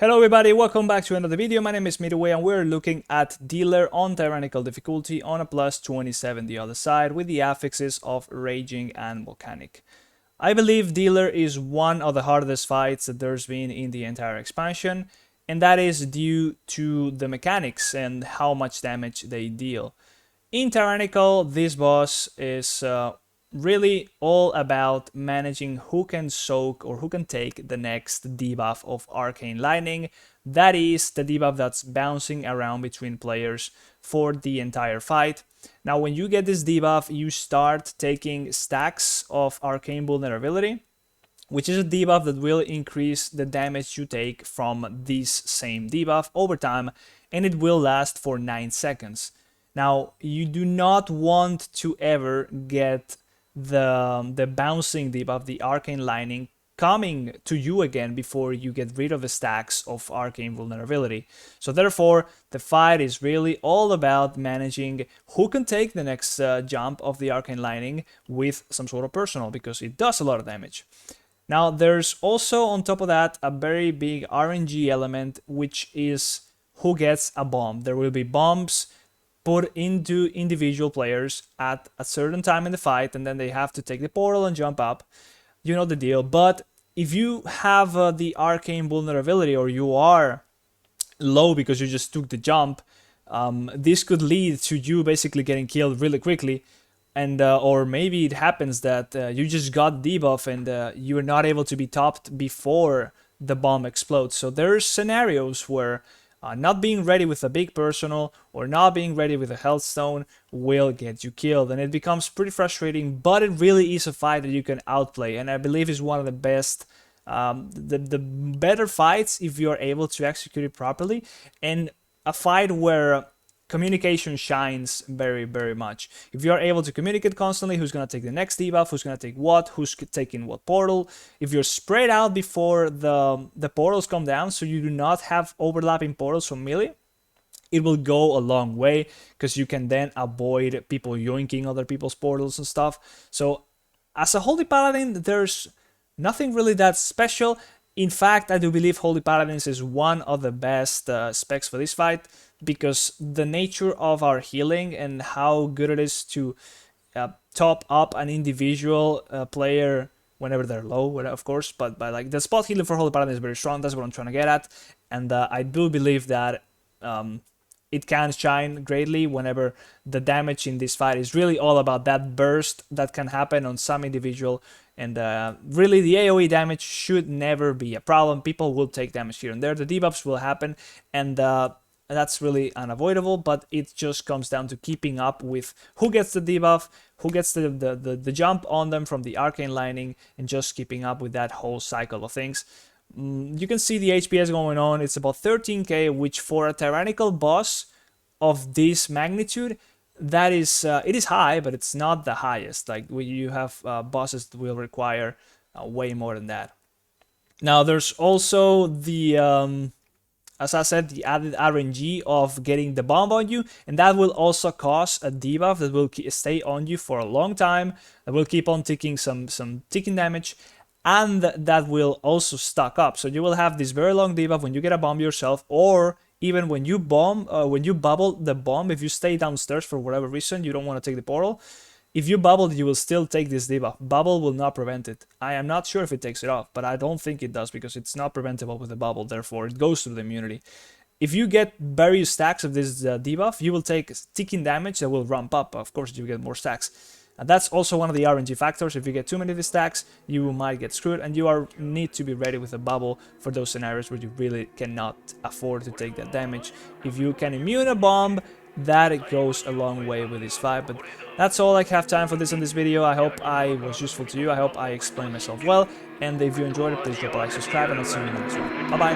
Hello everybody, welcome back to another video. My name is Midway and we're looking at Dealer on Tyrannical difficulty on a plus 27 the other side with the affixes of Raging and Volcanic. I believe Dealer is one of the hardest fights that there's been in the entire expansion, and that is due to the mechanics and how much damage they deal. In Tyrannical, this boss is really all about managing who can soak or who can take the next debuff of Arcane Lightning. That is the debuff that's bouncing around between players for the entire fight. Now when you get this debuff, you start taking stacks of Arcane Vulnerability, which is a debuff that will increase the damage you take from this same debuff over time, and it will last for 9 seconds. Now you do not want to ever get the bouncing debuff, the Arcane Lightning, coming to you again before you get rid of the stacks of Arcane Vulnerability. So therefore, the fight is really all about managing who can take the next jump of the Arcane Lightning with some sort of personal, because it does a lot of damage. Now, there's also, on top of that, a very big RNG element, which is who gets a bomb. There will be bombs put into individual players at a certain time in the fight, and then they have to take the portal and jump up. You know the deal. But if you have the Arcane Vulnerability, or you are low because you just took the jump, this could lead to you basically getting killed really quickly. And or maybe it happens that you just got debuff and you're not able to be topped before the bomb explodes. So there's scenarios where not being ready with a big personal or not being ready with a health stone will get you killed, and it becomes pretty frustrating. But it really is a fight that you can outplay, and I believe is one of the best, the better fights if you're able to execute it properly, and a fight where communication shines very, very much. If you're able to communicate constantly, who's going to take the next debuff, who's going to take what, who's taking what portal. If you're spread out before the portals come down, so you do not have overlapping portals from melee, it will go a long way, because you can then avoid people yoinking other people's portals and stuff. So as a Holy Paladin, there's nothing really that special. In fact, I do believe Holy Paladins is one of the best specs for this fight, because the nature of our healing and how good it is to top up an individual player whenever they're low, of course, but by like the spot healing for Holy Paladin is very strong. That's what I'm trying to get at, and I do believe that it can shine greatly whenever the damage in this fight is really all about that burst that can happen on some individual. And really, the AoE damage should never be a problem. People will take damage here and there. The debuffs will happen, and that's really unavoidable. But it just comes down to keeping up with who gets the debuff, who gets the jump on them from the Arcane Lightning, and just keeping up with that whole cycle of things. You can see the HPS going on. It's about 13k, which for a Tyrannical boss of this magnitude, that is it is high, but it's not the highest. Like you have bosses that will require way more than that. Now there's also the as I said, the added RNG of getting the bomb on you, and that will also cause a debuff that will stay on you for a long time, that will keep on taking some ticking damage, and that will also stack up. So you will have this very long debuff when you get a bomb yourself, or even when you bomb, when you bubble the bomb. If you stay downstairs for whatever reason, you don't want to take the portal, if you bubble, you will still take this debuff. Bubble will not prevent it. I am not sure if it takes it off, but I don't think it does, because it's not preventable with the bubble, therefore it goes through the immunity. If you get various stacks of this debuff, you will take ticking damage that will ramp up. Of course, you get more stacks. And that's also one of the RNG factors. If you get too many of these stacks, you might get screwed, and you need to be ready with a bubble for those scenarios where you really cannot afford to take that damage. If you can immune a bomb, that it goes a long way with this fight. But that's all I have time for this in this video. I hope I was useful to you. I hope I explained myself well. And if you enjoyed it, please drop a like, subscribe, and I'll see you in the next one. Bye-bye.